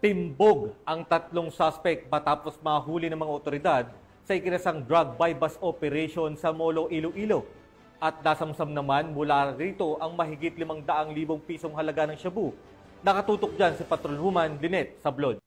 Timbog ang tatlong suspect matapos mahuli ng mga otoridad sa ikinasang drug buy-bust operation sa Molo, Iloilo. At nasamsam naman mula rito ang mahigit 500,000 pisong halaga ng shabu. Nakatutok dyan si Patrolwoman Lynette Sablod.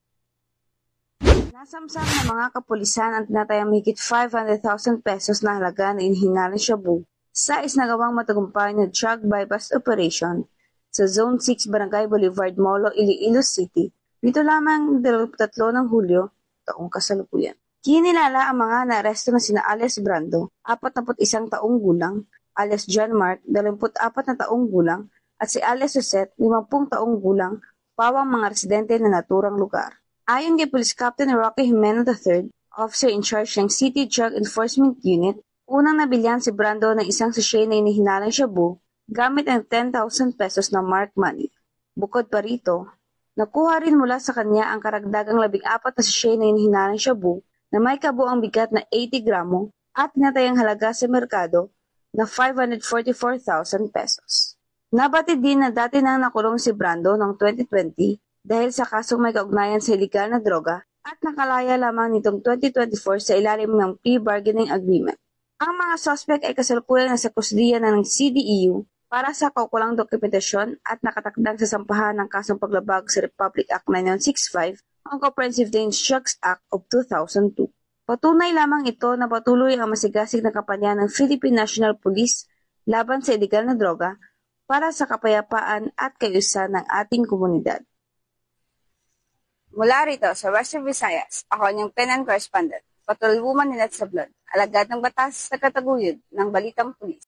Nasamsam ng mga kapulisan ang tinatayang mahigit 500,000 pesos na halaga na inihinalang shabu sa isnagawang matagumpay na drug buy-bust operation sa Zone 6 Barangay Boulevard, Molo, Iloilo City. Dito lamang 23 ng Hulyo, taong kasalukuyan. Kinilala ang mga naaresto na sina alias Brando, 41 taong gulang, alias John Mark, 24 na taong gulang, at si alias Josette, 50 taong gulang, pawang mga residente na naturang lugar. Ayon kay Police Captain Rocky Jimeno III, officer in charge ng City Drug Enforcement Unit, unang nabilhan si Brando ng isang sachet na inihinalang shabu gamit ang 10,000 pesos na mark money. Bukod pa rito, nakuha rin mula sa kanya ang karagdagang 14 na sachet na inihinalang shabu na may kabuang bigat na 80 gramo at tinatayang halaga sa merkado na 544,000 pesos. Nabatid din na dati nang nakulong si Brando noong 2020 dahil sa kasong may kaugnayan sa iligal na droga at nakalaya lamang nitong 2024 sa ilalim ng plea bargaining agreement. Ang mga suspect ay kasalukuyan na sa kusdiya ng CDEU para sa kaukulang dokumentasyon at nakatakdang sa sampahan ng kasong paglabag sa Republic Act 9165 ang Comprehensive Dangerous Drugs Act of 2002. Patunay lamang ito na patuloy ang masigasig na kampanya ng Philippine National Police laban sa iligal na droga para sa kapayapaan at kaayusan ng ating komunidad. Mula rito sa Western Visayas, ako ang inyong PNN correspondent, Patrolwoman Lynette Sablod, alagad ng batas sa kataguyod ng Balitang Pulis.